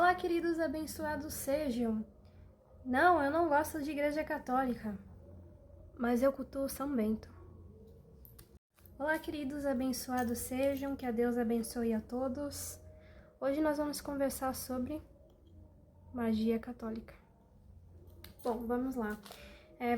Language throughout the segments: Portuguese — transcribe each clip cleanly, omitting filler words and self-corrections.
Olá, queridos abençoados sejam. Não, eu não gosto de igreja católica, mas eu cultuo São Bento. Olá, queridos abençoados sejam, que a Deus abençoe a todos. Hoje nós vamos conversar sobre magia católica. Bom, vamos lá.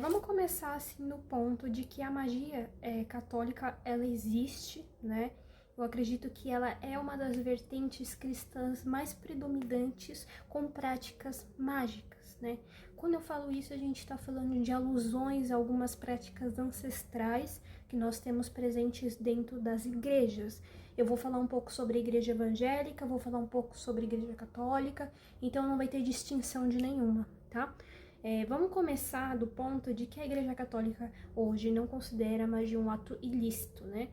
Vamos começar assim no ponto de que a magia católica, ela existe, né? Eu acredito que ela é uma das vertentes cristãs mais predominantes com práticas mágicas, né? Quando eu falo isso, a gente está falando de alusões a algumas práticas ancestrais que nós temos presentes dentro das igrejas. Eu vou falar um pouco sobre a igreja evangélica, vou falar um pouco sobre a igreja católica, então não vai ter distinção de nenhuma, tá? Vamos começar do ponto de que a Igreja Católica hoje não considera a magia um ato ilícito, né?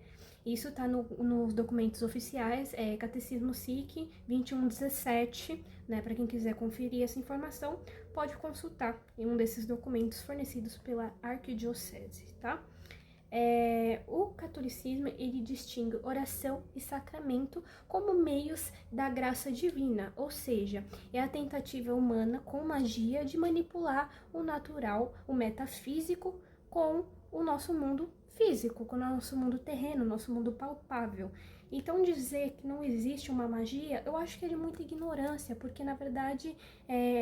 Isso está nos documentos oficiais, Catecismo SIC 2117, né? Para quem quiser conferir essa informação, pode consultar em um desses documentos fornecidos pela Arquidiocese, tá? O catolicismo, ele distingue oração e sacramento como meios da graça divina, ou seja, é a tentativa humana com magia de manipular o natural, o metafísico, com o nosso mundo físico, com o nosso mundo terreno, nosso mundo palpável. Então dizer que não existe uma magia, eu acho que é de muita ignorância, porque na verdade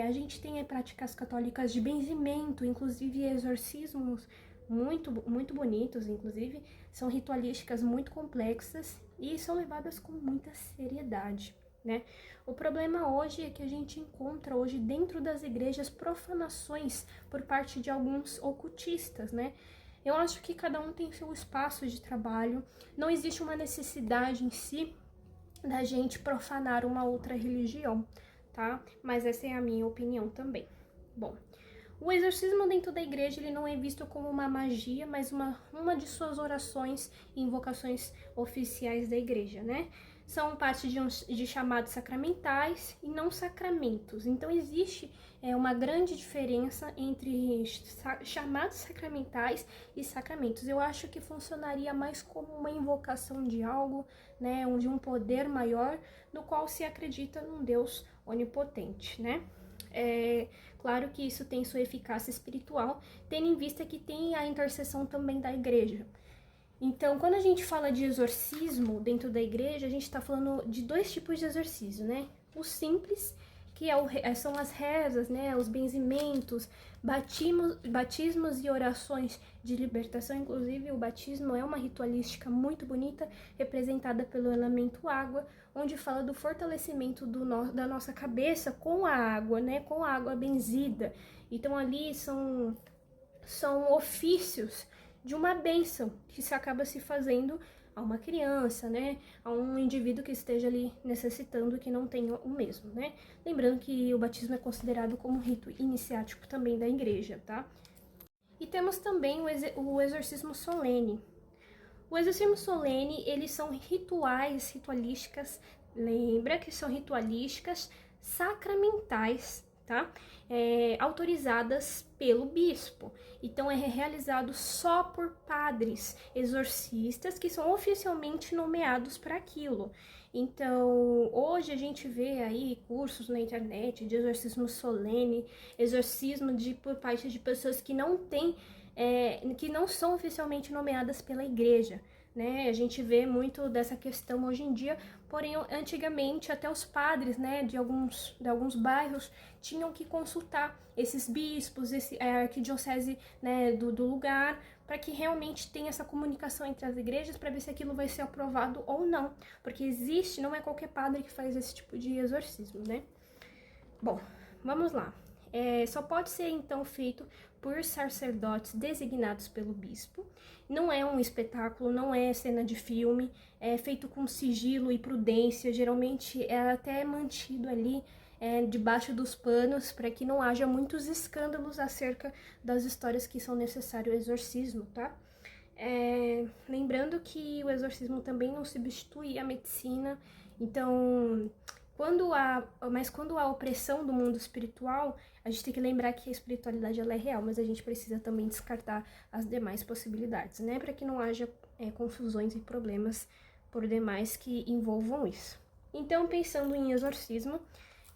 a gente tem práticas católicas de benzimento, inclusive exorcismos, muito bonitos, inclusive, são ritualísticas muito complexas e são levadas com muita seriedade, né? O problema hoje é que a gente encontra hoje dentro das igrejas profanações por parte de alguns ocultistas, né? Eu acho que cada um tem seu espaço de trabalho, não existe uma necessidade em si da gente profanar uma outra religião, tá? Mas essa é a minha opinião também. Bom, o exorcismo dentro da igreja, ele não é visto como uma magia, mas uma de suas orações e invocações oficiais da igreja, né? São parte de chamados sacramentais e não sacramentos. Então existe uma grande diferença entre chamados sacramentais e sacramentos. Eu acho que funcionaria mais como uma invocação de algo, né? De um poder maior, no qual se acredita num Deus onipotente, né? Claro que isso tem sua eficácia espiritual, tendo em vista que tem a intercessão também da igreja. Então, quando a gente fala de exorcismo dentro da igreja, a gente está falando de dois tipos de exorcismo, né? O simples, que são as rezas, né? Os benzimentos, batismos e orações de libertação. Inclusive, o batismo é uma ritualística muito bonita, representada pelo elemento água, onde fala do fortalecimento da nossa cabeça com a água, né? Com a água benzida. Então, ali são ofícios de uma bênção que se acaba se fazendo a uma criança, né? A um indivíduo que esteja ali necessitando que não tenha o mesmo, né? Lembrando que o batismo é considerado como um rito iniciático também da igreja, tá? E temos também o exorcismo solene. O exorcismo solene, eles são ritualísticas, lembra que são ritualísticas sacramentais, tá? Autorizadas pelo bispo. Então, é realizado só por padres exorcistas que são oficialmente nomeados para aquilo. Então, hoje a gente vê aí cursos na internet de exorcismo solene, exorcismo por parte de pessoas que não têm, que não são oficialmente nomeadas pela igreja, né? A gente vê muito dessa questão hoje em dia, porém antigamente até os padres, né, de alguns bairros tinham que consultar esses bispos, a arquidiocese, né, do lugar, para que realmente tenha essa comunicação entre as igrejas para ver se aquilo vai ser aprovado ou não, porque não é qualquer padre que faz esse tipo de exorcismo, né? Bom, vamos lá. Só pode ser então feito por sacerdotes designados pelo bispo. Não é um espetáculo, não é cena de filme, é feito com sigilo e prudência. Geralmente é até mantido ali debaixo dos panos para que não haja muitos escândalos acerca das histórias que são necessários ao exorcismo, tá? Lembrando que o exorcismo também não substitui a medicina, então quando há opressão do mundo espiritual, a gente tem que lembrar que a espiritualidade ela é real, mas a gente precisa também descartar as demais possibilidades, né? Para que não haja confusões e problemas por demais que envolvam isso. Então, pensando em exorcismo,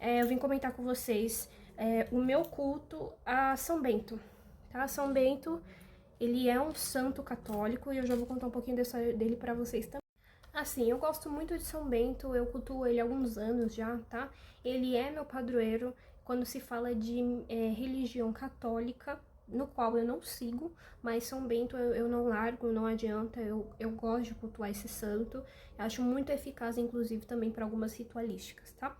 eu vim comentar com vocês o meu culto a São Bento, tá? São Bento, ele é um santo católico e eu já vou contar um pouquinho dele pra vocês também. Assim, eu gosto muito de São Bento, eu cultuo ele há alguns anos já, tá? Ele é meu padroeiro quando se fala de religião católica, no qual eu não sigo, mas São Bento eu não largo, não adianta, eu gosto de cultuar esse santo, eu acho muito eficaz, inclusive, também para algumas ritualísticas, tá?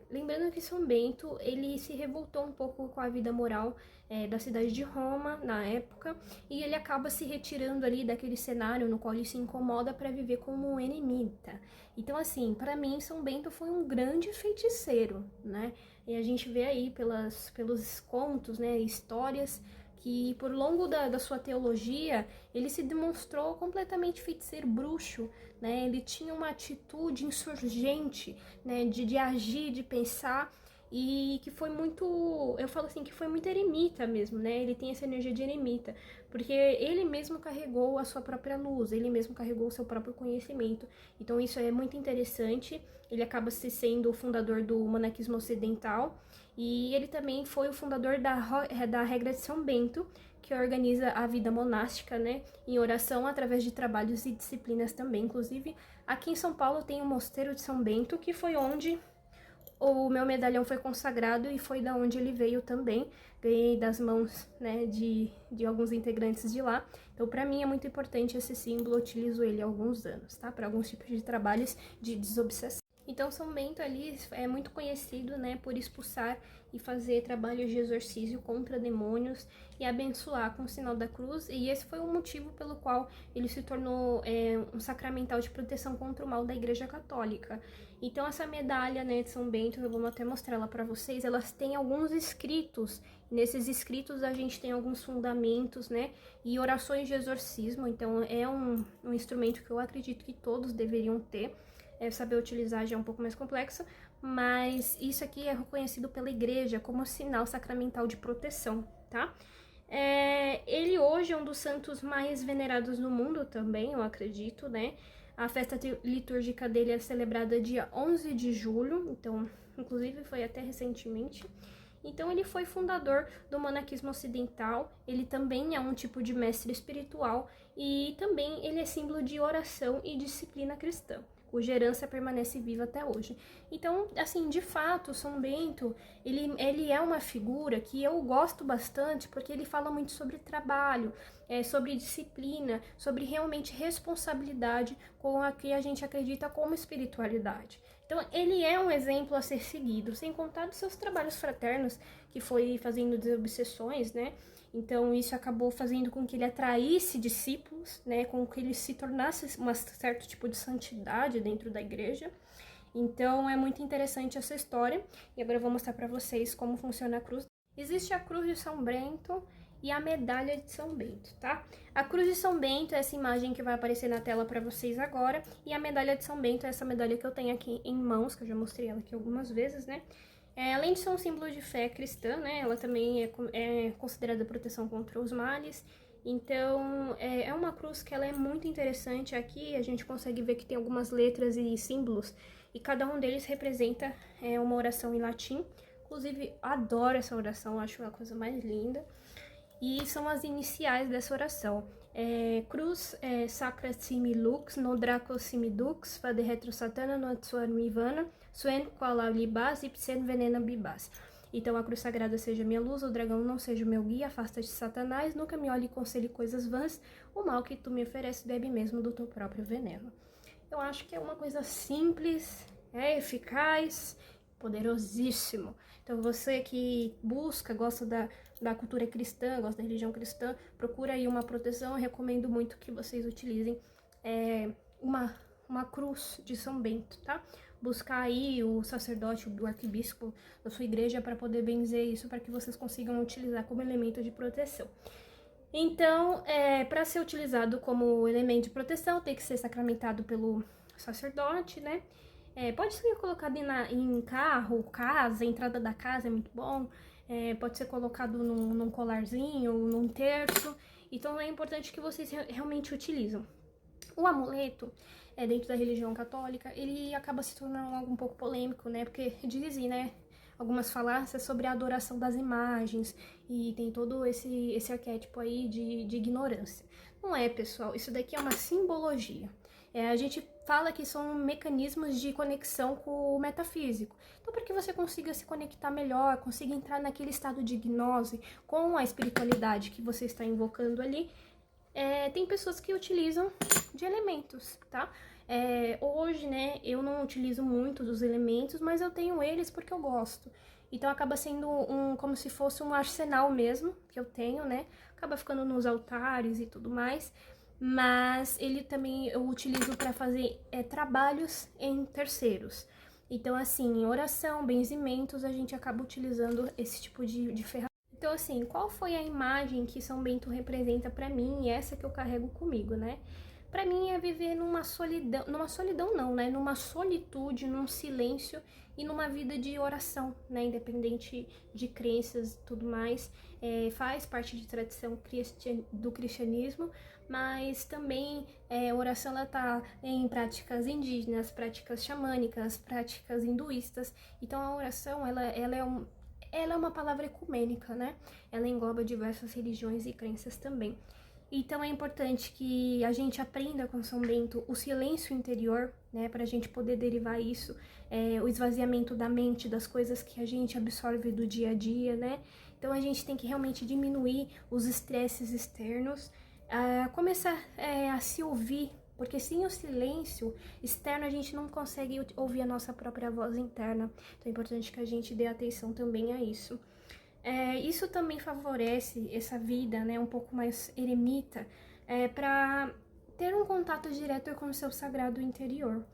Lembrando que São Bento, ele se revoltou um pouco com a vida moral da cidade de Roma, na época, e ele acaba se retirando ali daquele cenário no qual ele se incomoda para viver como um eremita. Então, assim, para mim, São Bento foi um grande feiticeiro, né? E a gente vê aí pelos contos, né, histórias, que por longo da sua teologia, ele se demonstrou completamente feiticeiro, bruxo, né? Ele tinha uma atitude insurgente, né, de agir, de pensar, e que foi muito, eu falo assim, que foi muito eremita mesmo, né? Ele tem essa energia de eremita, porque ele mesmo carregou a sua própria luz, ele mesmo carregou o seu próprio conhecimento. Então isso é muito interessante. Ele acaba se sendo o fundador do monaquismo ocidental, e ele também foi o fundador da regra de São Bento, que organiza a vida monástica, né, em oração através de trabalhos e disciplinas também. Inclusive, aqui em São Paulo tem o Mosteiro de São Bento, que foi onde o meu medalhão foi consagrado e foi da onde ele veio também. Ganhei das mãos, né, de alguns integrantes de lá. Então, para mim é muito importante esse símbolo, eu utilizo ele há alguns anos, tá? Para alguns tipos de trabalhos de desobsessão. Então, São Bento ali é muito conhecido, né, por expulsar e fazer trabalhos de exorcismo contra demônios e abençoar com o sinal da cruz, e esse foi o motivo pelo qual ele se tornou um sacramental de proteção contra o mal da Igreja Católica. Então, essa medalha, né, de São Bento, eu vou até mostrar ela para vocês, elas têm alguns escritos, e nesses escritos a gente tem alguns fundamentos, né, e orações de exorcismo. Então, é um instrumento que eu acredito que todos deveriam ter. Saber utilizar já é um pouco mais complexo, mas isso aqui é reconhecido pela igreja como sinal sacramental de proteção, tá? Ele hoje é um dos santos mais venerados no mundo também, eu acredito, né? A festa litúrgica dele é celebrada dia 11 de julho, então, inclusive foi até recentemente. Então, ele foi fundador do monaquismo ocidental, ele também é um tipo de mestre espiritual e também ele é símbolo de oração e disciplina cristã, cuja herança permanece viva até hoje. Então, assim, de fato, São Bento, ele é uma figura que eu gosto bastante, porque ele fala muito sobre trabalho, sobre disciplina, sobre realmente responsabilidade com a que a gente acredita como espiritualidade. Então, ele é um exemplo a ser seguido, sem contar dos seus trabalhos fraternos, que foi fazendo desobsessões, né? Então, isso acabou fazendo com que ele atraísse discípulos, né? Com que ele se tornasse um certo tipo de santidade dentro da igreja. Então, é muito interessante essa história. E agora eu vou mostrar para vocês como funciona a cruz. Existe a cruz de São Bento e a medalha de São Bento, tá? A cruz de São Bento é essa imagem que vai aparecer na tela para vocês agora, e a medalha de São Bento é essa medalha que eu tenho aqui em mãos, que eu já mostrei ela aqui algumas vezes, né? Além de ser um símbolo de fé cristã, né? Ela também é considerada proteção contra os males. Então, é uma cruz que ela é muito interessante. Aqui a gente consegue ver que tem algumas letras e símbolos, e cada um deles representa uma oração em latim. Inclusive, adoro essa oração, acho uma coisa mais linda. E são as iniciais dessa oração. Cruz sacra simi lux, no draco simi dux, fade retro satana no atsuar mivana, suen quala libas, ipsen venena bibas. Então, a cruz sagrada seja minha luz, o dragão não seja o meu guia, afasta-te Satanás, nunca me olhe e conselhe coisas vãs, o mal que tu me ofereces bebe mesmo do teu próprio veneno. Eu acho que é uma coisa simples, eficaz, poderosíssimo. Então, você que busca, gosta da cultura cristã, gosta da religião cristã, procura aí uma proteção. Eu recomendo muito que vocês utilizem uma cruz de São Bento, tá? Buscar aí o sacerdote, o arcebispo da sua igreja para poder benzer isso, para que vocês consigam utilizar como elemento de proteção. Então, para ser utilizado como elemento de proteção, tem que ser sacramentado pelo sacerdote, né? Pode ser colocado em carro, casa, entrada da casa é muito bom. Pode ser colocado num colarzinho, num terço. Então, é importante que vocês realmente utilizam. O amuleto dentro da religião católica, ele acaba se tornando algo um pouco polêmico, né? Porque dizem, né, algumas falácias sobre a adoração das imagens e tem todo esse arquétipo aí de ignorância. Não é, pessoal, isso daqui é uma simbologia. A gente fala que são mecanismos de conexão com o metafísico. Então, para que você consiga se conectar melhor, consiga entrar naquele estado de gnose com a espiritualidade que você está invocando ali, tem pessoas que utilizam de elementos, tá? Hoje, né, eu não utilizo muito dos elementos, mas eu tenho eles porque eu gosto. Então acaba sendo como se fosse um arsenal mesmo, que eu tenho, né? Acaba ficando nos altares e tudo mais. Mas ele também eu utilizo para fazer trabalhos em terceiros. Então, assim, em oração, benzimentos, a gente acaba utilizando esse tipo de ferramenta. Então, assim, qual foi a imagem que São Bento representa para mim e essa que eu carrego comigo, né? Para mim é viver numa solidão não, né? Numa solitude, num silêncio e numa vida de oração, né? Independente de crenças e tudo mais, faz parte de tradição do cristianismo, mas também oração ela tá em práticas indígenas, práticas xamânicas, práticas hinduístas. Então a oração ela é uma palavra ecumênica, né? Ela engloba diversas religiões e crenças também. Então é importante que a gente aprenda com São Bento o silêncio interior, né? Para a gente poder derivar isso, o esvaziamento da mente, das coisas que a gente absorve do dia a dia, né? Então a gente tem que realmente diminuir os estresses externos, começar a se ouvir, porque sem o silêncio externo a gente não consegue ouvir a nossa própria voz interna. Então é importante que a gente dê atenção também a isso. Isso também favorece essa vida, né, um pouco mais eremita, para ter um contato direto com o seu sagrado interior.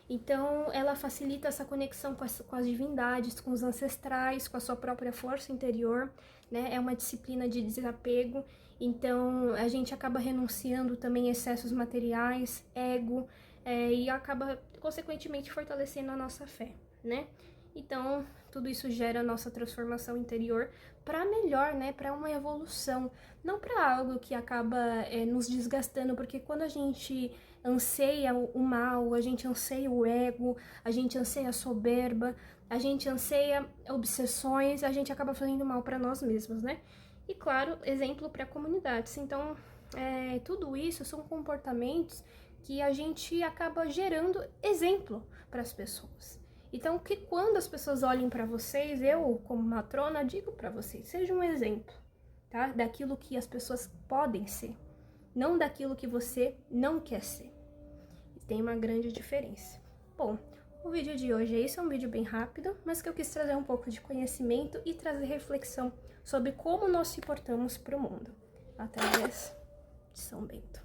Então, ela facilita essa conexão com as divindades, com os ancestrais, com a sua própria força interior, né? É uma disciplina de desapego. Então, a gente acaba renunciando também a excessos materiais, ego, e acaba, consequentemente, fortalecendo a nossa fé, né? Então, tudo isso gera a nossa transformação interior para melhor, né? Para uma evolução, não para algo que acaba nos desgastando, porque quando a gente anseia o mal, a gente anseia o ego, a gente anseia a soberba, a gente anseia obsessões, a gente acaba fazendo mal para nós mesmos, né? E claro, exemplo para comunidades. Então, tudo isso são comportamentos que a gente acaba gerando exemplo para as pessoas. Então, que quando as pessoas olhem para vocês, eu, como matrona, digo para vocês, seja um exemplo, tá? Daquilo que as pessoas podem ser, não daquilo que você não quer ser. Tem uma grande diferença. Bom, o vídeo de hoje é isso, é um vídeo bem rápido, mas que eu quis trazer um pouco de conhecimento e trazer reflexão sobre como nós se portamos para o mundo, através de São Bento.